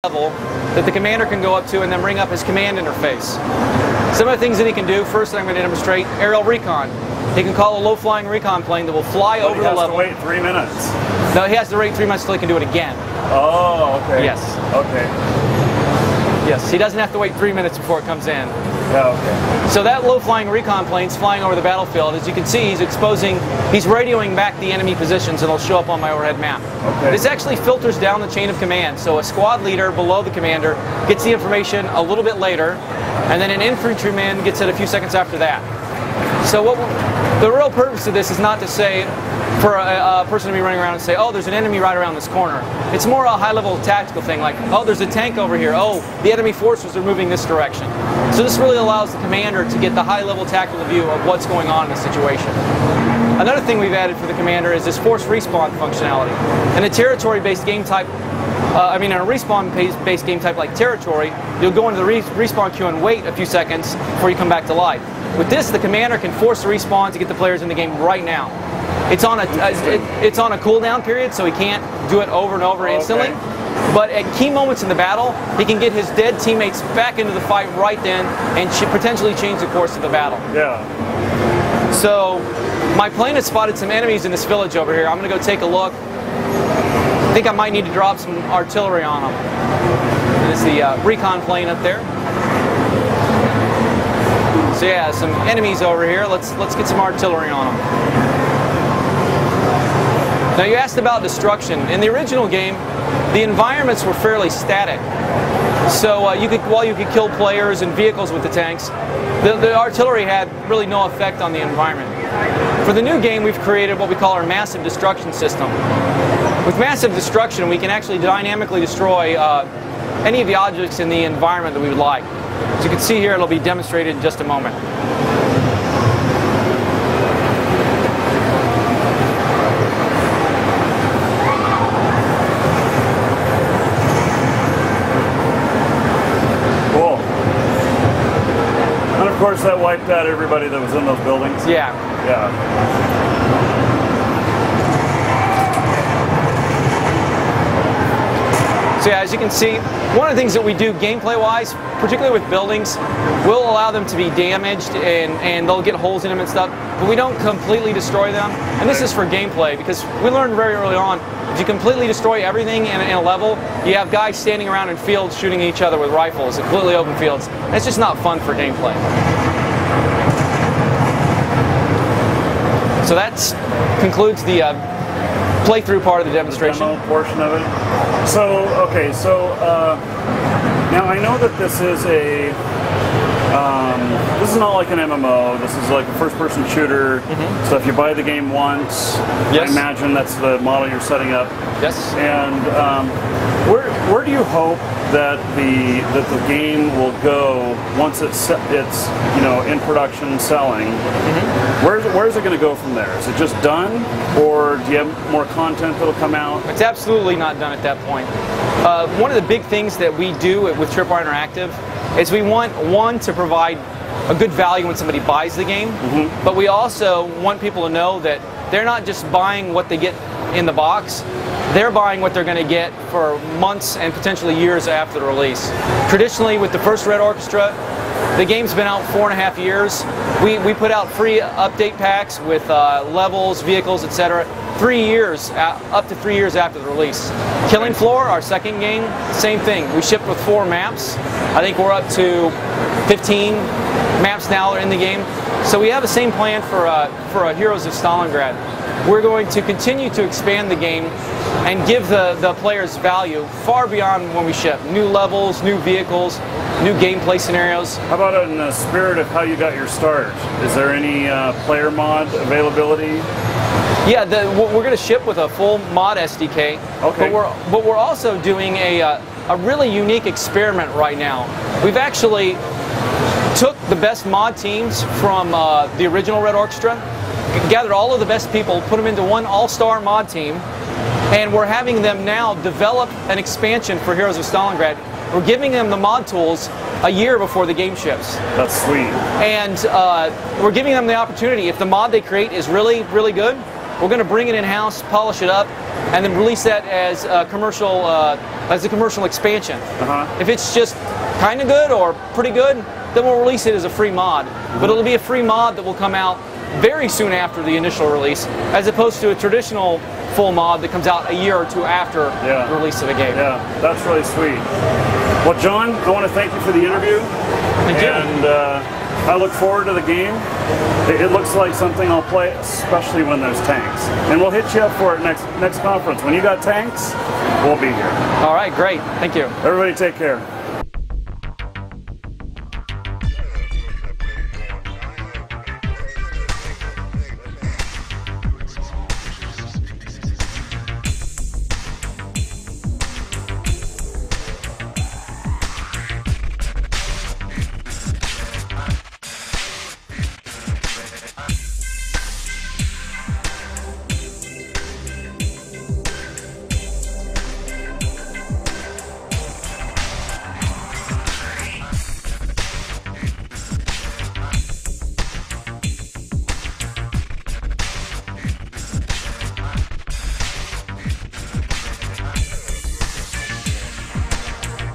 level that the commander can go up to and then bring up his command interface. Some of the things that he can do, first I'm going to demonstrate aerial recon. He can call a low-flying recon plane that will fly over the level. He has to wait 3 minutes. No, he has to wait 3 minutes until he can do it again. Oh, okay. Yes. Okay. Yes, he doesn't have to wait 3 minutes before it comes in. Yeah, okay. So that low-flying recon plane's flying over the battlefield. As you can see, he's radioing back the enemy positions, and it'll show up on my overhead map. Okay. This actually filters down the chain of command. So a squad leader below the commander gets the information a little bit later, and then an infantryman gets it a few seconds after that. So the real purpose of this is not to say for a person to be running around and say, oh, there's an enemy right around this corner. It's more a high-level tactical thing, like, oh, there's a tank over here. Oh, the enemy forces are moving this direction. So this really allows the commander to get the high-level tactical view of what's going on in the situation. Another thing we've added for the commander is this force respawn functionality. In a territory-based game type, in a respawn-based game type like territory, you'll go into the respawn queue and wait a few seconds before you come back to life. With this, the commander can force the respawn to get the players in the game right now. It's on a cooldown period, so he can't do it over and over instantly. Okay. But at key moments in the battle, he can get his dead teammates back into the fight right then and potentially change the course of the battle. Yeah. So my plane has spotted some enemies in this village over here. I'm going to go take a look. I think I might need to drop some artillery on them. There's the recon plane up there. So yeah, some enemies over here. Let's get some artillery on them. Now you asked about destruction. In the original game, the environments were fairly static. So while you could kill players and vehicles with the tanks, the artillery had really no effect on the environment. For the new game, we've created what we call our massive destruction system. With massive destruction, we can actually dynamically destroy any of the objects in the environment that we would like. As you can see here, it'll be demonstrated in just a moment. Of course, that wiped out everybody that was in those buildings. Yeah. Yeah. So yeah, as you can see, one of the things that we do gameplay-wise, particularly with buildings, we'll allow them to be damaged and they'll get holes in them and stuff, but we don't completely destroy them. And this is for gameplay, because we learned very early on, if you completely destroy everything in a level, you have guys standing around in fields shooting each other with rifles in completely open fields. And it's just not fun for gameplay. So that concludes the playthrough part of the demonstration. The demo portion of it. So, okay, so now I know that this is this is not like an MMO. This is like a first-person shooter. Mm-hmm. So if you buy the game once, yes. I imagine that's the model you're setting up. Yes. And where do you hope that the game will go once it's in production selling? Mm-hmm. Where's it going to go from there? Is it just done, or do you have more content that'll come out? It's absolutely not done at that point. One of the big things that we do with Tripwire Interactive is we want, one, to provide a good value when somebody buys the game, mm-hmm. but we also want people to know that they're not just buying what they get in the box, they're buying what they're going to get for months and potentially years after the release. Traditionally, with the first Red Orchestra, the game's been out 4.5 years. We put out free update packs with levels, vehicles, etc. 3 years, up to 3 years after the release. Killing Floor, our second game, same thing. We shipped with 4 maps. I think we're up to 15 maps now in the game. So we have the same plan for Heroes of Stalingrad. We're going to continue to expand the game and give the players value far beyond when we ship. New levels, new vehicles, new gameplay scenarios. How about in the spirit of how you got your start? Is there any player mod availability? Yeah, we're going to ship with a full mod SDK. Okay. But we're also doing a really unique experiment right now. We've actually took the best mod teams from the original Red Orchestra, gathered all of the best people, put them into one all-star mod team, and we're having them now develop an expansion for Heroes of Stalingrad. We're giving them the mod tools a year before the game ships. That's sweet. And we're giving them the opportunity, if the mod they create is really, really good, we're going to bring it in-house, polish it up, and then release that as commercial as a commercial expansion. If it's just kind of good or pretty good, then we'll release it as a free mod. But it'll be a free mod that will come out very soon after the initial release, as opposed to a traditional full mod that comes out a year or two after the release of the game. Yeah, that's really sweet. Well, John, I want to thank you for the interview. Thank you. And I look forward to the game. It looks like something I'll play, especially when there's tanks. And we'll hit you up for it next conference. When you got tanks, we'll be here. All right, great. Thank you. Everybody take care.